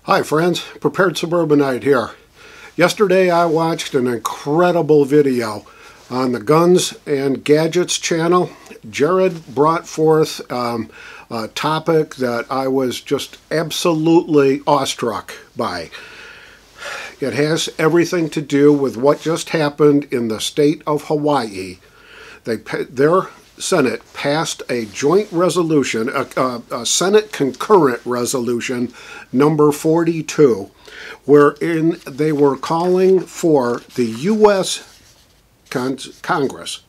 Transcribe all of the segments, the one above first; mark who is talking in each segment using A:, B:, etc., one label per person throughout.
A: Hi friends, Prepared Suburbanite here. Yesterday I watched an incredible video on the Guns and Gadgets channel. Jared brought forth a topic that I was just absolutely awestruck by. It has everything to do with what just happened in the state of Hawaii. Their Senate passed a joint resolution, a Senate concurrent resolution number 42, wherein they were calling for the U.S. Congress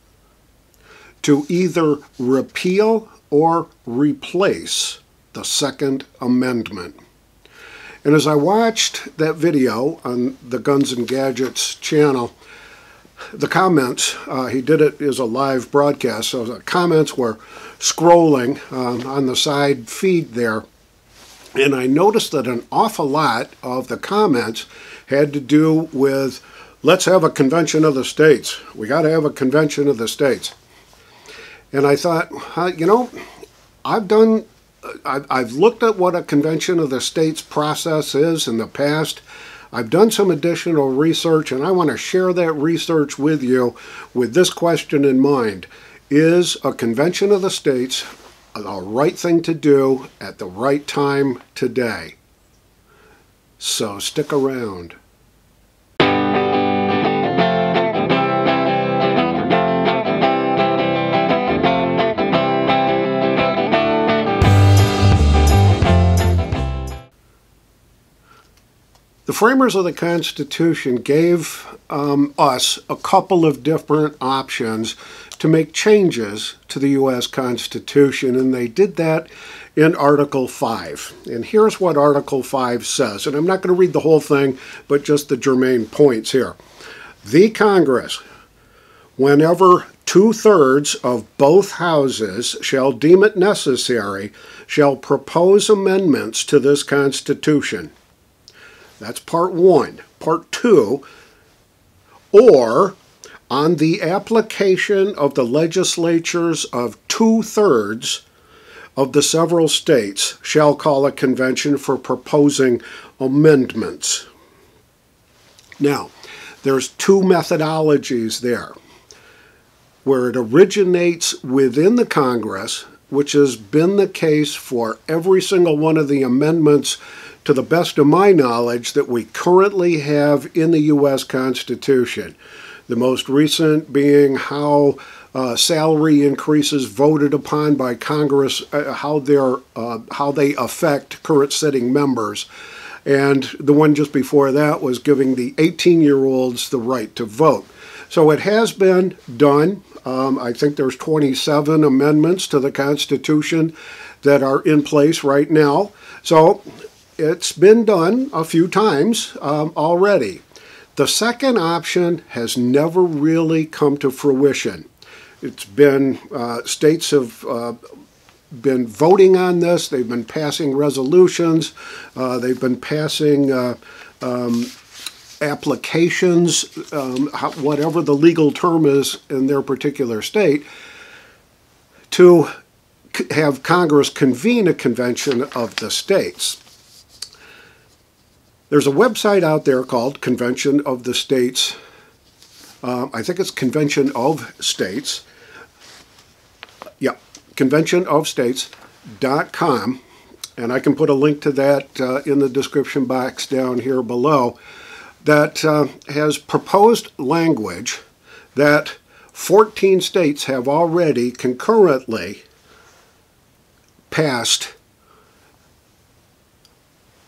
A: to either repeal or replace the Second Amendment. And as I watched that video on the Guns and Gadgets channel, the comments, he did it as a live broadcast, so the comments were scrolling on the side feed there, and I noticed that an awful lot of the comments had to do with, let's have a convention of the states. We got to have a convention of the states. And I thought, you know, I've looked at what a convention of the states process is in the past. I've done some additional research, and I want to share that research with you with this question in mind. Is a convention of the states the right thing to do at the right time today? So stick around. The framers of the Constitution gave us a couple of different options to make changes to the U.S. Constitution, and they did that in Article 5. And here's what Article 5 says, and I'm not going to read the whole thing, but just the germane points here. The Congress, whenever 2/3 of both houses shall deem it necessary, shall propose amendments to this Constitution. That's part one. Part two, or on the application of the legislatures of 2/3 of the several states shall call a convention for proposing amendments. Now, there's two methodologies there, where it originates within the Congress, which has been the case for every single one of the amendments, to the best of my knowledge, that we currently have in the U.S. Constitution. The most recent being how salary increases voted upon by Congress, how they affect current sitting members. And the one just before that was giving the 18-year-olds the right to vote. So it has been done. I think there's 27 amendments to the Constitution that are in place right now. So it's been done a few times already. The second option has never really come to fruition. It's been, states have been voting on this, they've been passing resolutions, they've been passing applications, whatever the legal term is in their particular state, to have Congress convene a convention of the states. There's a website out there called Convention of the States. I think it's Convention of States. Yeah, conventionofstates.com. And I can put a link to that in the description box down here below. That has proposed language that 14 states have already concurrently passed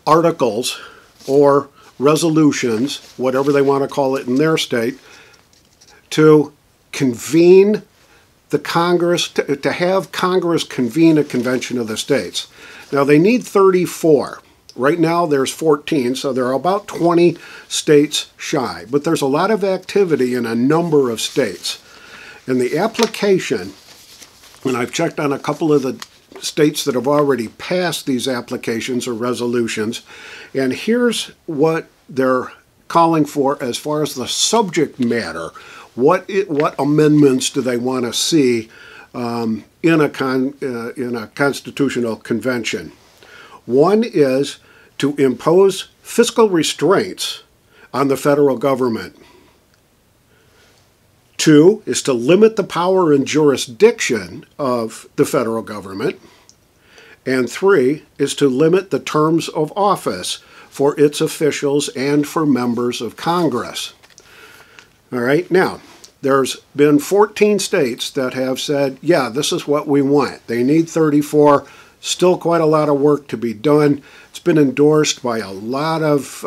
A: articles or resolutions, whatever they want to call it in their state, to convene the Congress, to have Congress convene a convention of the states. Now they need 34. Right now there's 14, so they're about 20 states shy. But there's a lot of activity in a number of states. And the application, and I've checked on a couple of the states that have already passed these applications or resolutions, and here's what they're calling for as far as the subject matter. What amendments do they want to see in a constitutional convention? One is to impose fiscal restraints on the federal government. 2 is to limit the power and jurisdiction of the federal government. And 3 is to limit the terms of office for its officials and for members of Congress. All right, now, there's been 14 states that have said, yeah, this is what we want. They need 34. Still quite a lot of work to be done. It's been endorsed by a lot of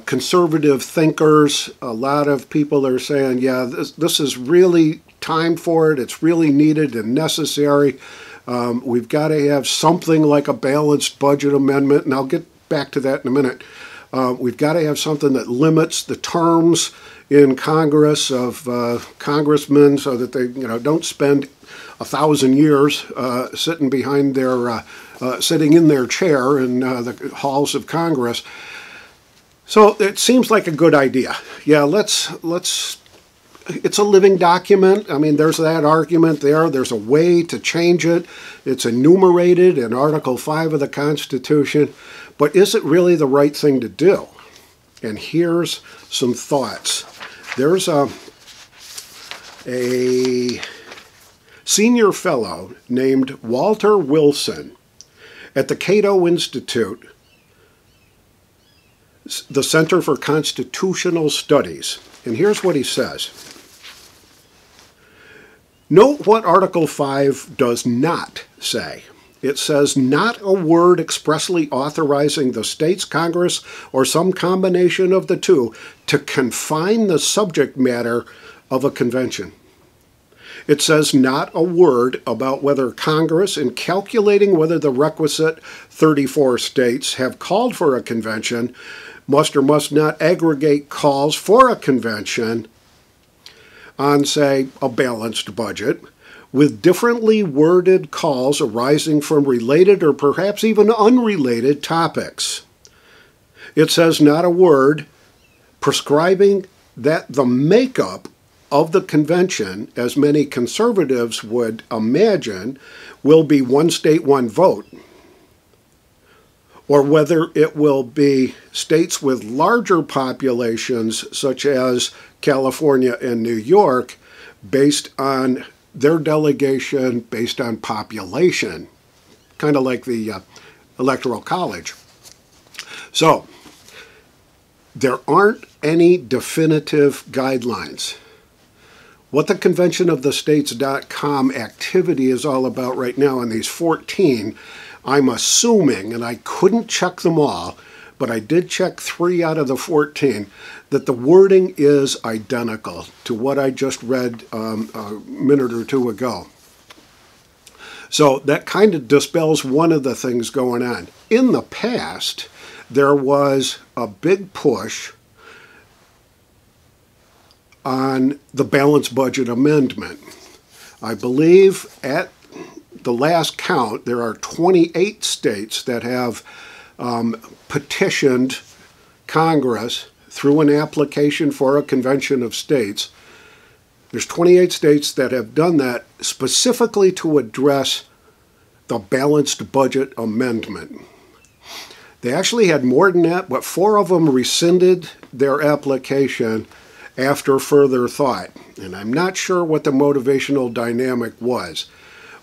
A: conservative thinkers. A lot of people are saying, yeah, this is really time for it. It's really needed and necessary. We've got to have something like a balanced budget amendment, and I'll get back to that in a minute. We've got to have something that limits the terms in Congress of congressmen so that they don't spend 1,000 years sitting behind their sitting in their chair in the halls of Congress. So it seems like a good idea. Yeah, let's. It's a living document. I mean, there's that argument there. There's a way to change it. It's enumerated in Article 5 of the Constitution. But is it really the right thing to do? And here's some thoughts. There's a senior fellow named Walter Wilson at the Cato Institute, the Center for Constitutional Studies. And here's what he says. Note what Article 5 does not say. It says not a word expressly authorizing the states, Congress, or some combination of the two to confine the subject matter of a convention. It says not a word about whether Congress, in calculating whether the requisite 34 states have called for a convention, must or must not aggregate calls for a convention on, say, a balanced budget, with differently worded calls arising from related or perhaps even unrelated topics. It says not a word prescribing that the makeup of the convention, as many conservatives would imagine, will be one state, one vote, or whether it will be states with larger populations, such as California and New York, based on their delegation, based on population, kind of like the Electoral College. So, there aren't any definitive guidelines. What the conventionofthestates.com activity is all about right now in these 14, I'm assuming, and I couldn't check them all, but I did check 3 out of the 14, that the wording is identical to what I just read a minute or two ago. So that kind of dispels one of the things going on. In the past, there was a big push on the balanced budget amendment. I believe at the last count, there are 28 states that have petitioned Congress through an application for a convention of states. There's 28 states that have done that specifically to address the balanced budget amendment. They actually had more than that, but 4 of them rescinded their application after further thought. And I'm not sure what the motivational dynamic was.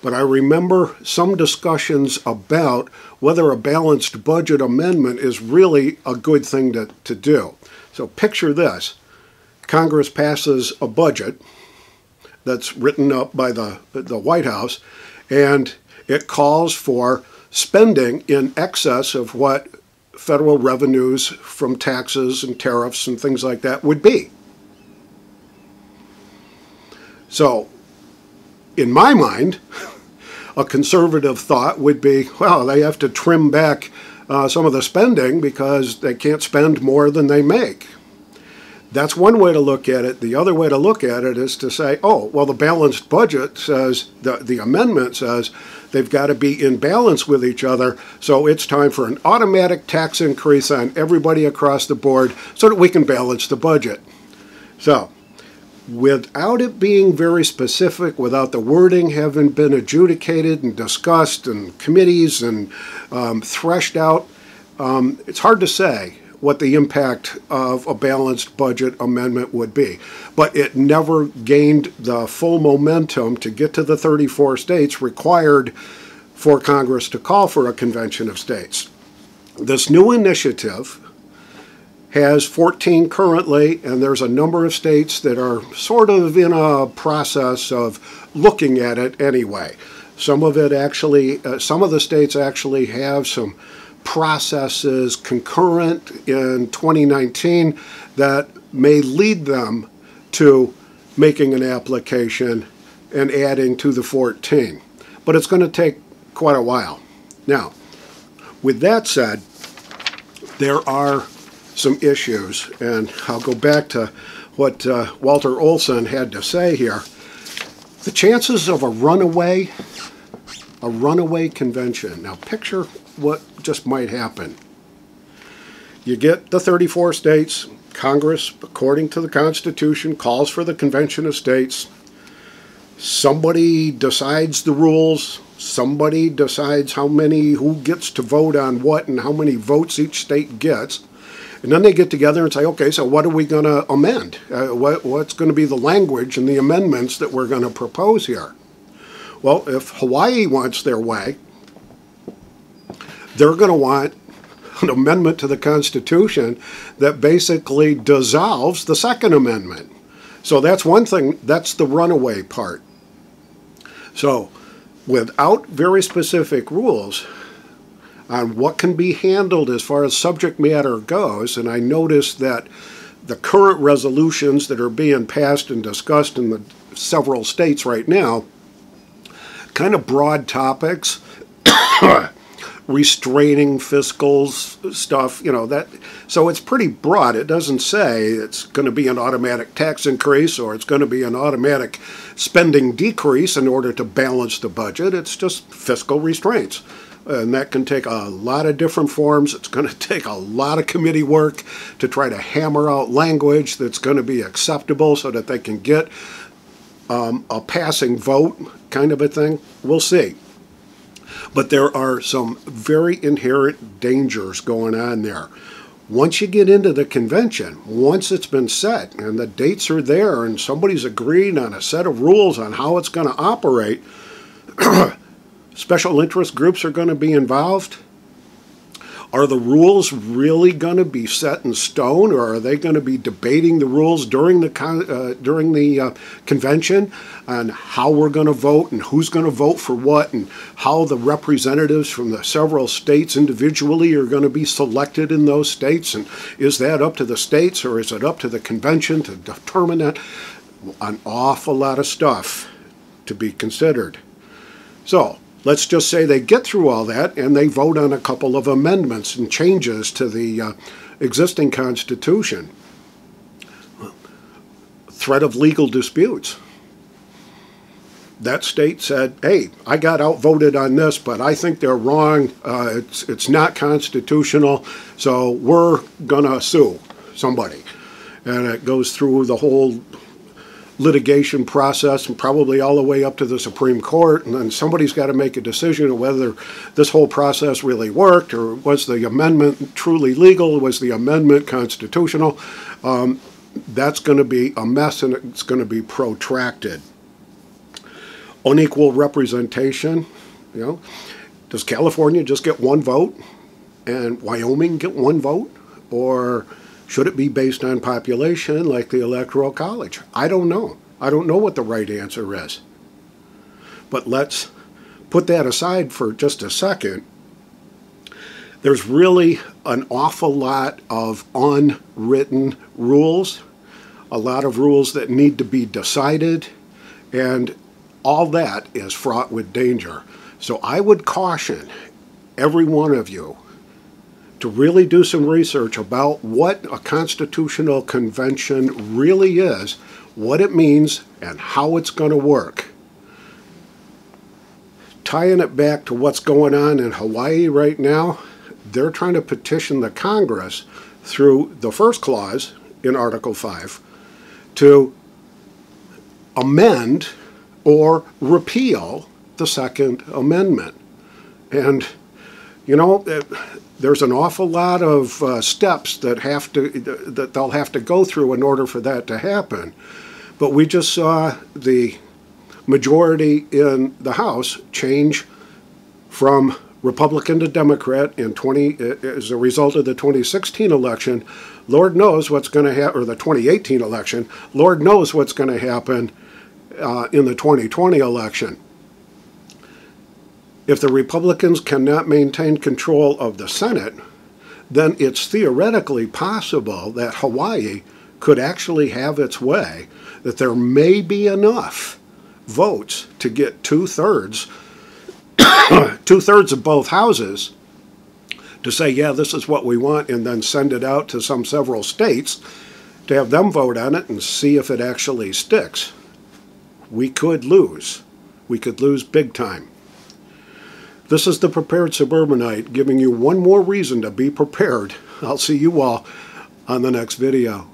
A: But I remember some discussions about whether a balanced budget amendment is really a good thing to do. So picture this. Congress passes a budget that's written up by the White House, and it calls for spending in excess of what federal revenues from taxes and tariffs and things like that would be. So, in my mind, a conservative thought would be, well, they have to trim back some of the spending because they can't spend more than they make. That's one way to look at it. The other way to look at it is to say, oh, well, the balanced budget says, the amendment says they've got to be in balance with each other, so it's time for an automatic tax increase on everybody across the board so that we can balance the budget. So, without it being very specific, without the wording having been adjudicated and discussed in committees and threshed out, It's hard to say what the impact of a balanced budget amendment would be. But it never gained the full momentum to get to the 34 states required for Congress to call for a convention of states. This new initiative has 14 currently, and there's a number of states that are sort of in a process of looking at it anyway. Some of the states actually have some processes concurrent in 2019 that may lead them to making an application and adding to the 14. But it's going to take quite a while. Now, with that said, there are some issues, and I'll go back to what Walter Olson had to say here. The chances of a runaway convention. Now picture what just might happen. You get the 34 states, Congress, according to the Constitution, calls for the convention of states. Somebody decides the rules. Somebody decides who gets to vote on what and how many votes each state gets. And then they get together and say, okay, so what are we going to amend? What's going to be the language and the amendments that we're going to propose here? Well, if Hawaii wants their way, they're going to want an amendment to the Constitution that basically dissolves the Second Amendment. So that's one thing, that's the runaway part. So without very specific rules on what can be handled as far as subject matter goes, and I noticed that the current resolutions that are being passed and discussed in the several states right now, kind of broad topics, restraining fiscal stuff, that. So it's pretty broad. It doesn't say it's going to be an automatic tax increase or it's going to be an automatic spending decrease in order to balance the budget. It's just fiscal restraints. And that can take a lot of different forms. It's going to take a lot of committee work to try to hammer out language that's going to be acceptable so that they can get a passing vote kind of a thing. We'll see. But there are some very inherent dangers going on there. Once you get into the convention, once it's been set and the dates are there and somebody's agreed on a set of rules on how it's going to operate, special interest groups are going to be involved. Are the rules really going to be set in stone, or are they going to be debating the rules during the convention on how we're going to vote and who's going to vote for what and how the representatives from the several states individually are going to be selected in those states? And is that up to the states or is it up to the convention to determine that? An awful lot of stuff to be considered. So let's just say they get through all that and they vote on a couple of amendments and changes to the existing Constitution. Threat of legal disputes. That state said, hey, I got outvoted on this, but I think they're wrong. It's not constitutional, so we're going to sue somebody. And it goes through the whole litigation process and probably all the way up to the Supreme Court, and then somebody's got to make a decision of whether this whole process really worked, or was the amendment truly legal, was the amendment constitutional. That's going to be a mess, and it's going to be protracted. Unequal representation, does California just get one vote and Wyoming get one vote? Or should it be based on population like the Electoral College? I don't know. I don't know what the right answer is. But let's put that aside for just a second. There's really an awful lot of unwritten rules, a lot of rules that need to be decided, and all that is fraught with danger. So I would caution every one of you to really do some research about what a constitutional convention really is, what it means, and how it's going to work. Tying it back to what's going on in Hawaii right now, they're trying to petition the Congress through the first clause in Article 5 to amend or repeal the Second Amendment. And, There's an awful lot of steps that they'll have to go through in order for that to happen. But we just saw the majority in the House change from Republican to Democrat as a result of the 2016 election. Lord knows what's going to happen, or the 2018 election. Lord knows what's going to happen in the 2020 election. If the Republicans cannot maintain control of the Senate, then it's theoretically possible that Hawaii could actually have its way, that there may be enough votes to get two-thirds of both houses to say, yeah, this is what we want, and then send it out to several states to have them vote on it and see if it actually sticks. We could lose. We could lose big time. This is the Prepared Suburbanite, giving you one more reason to be prepared. I'll see you all on the next video.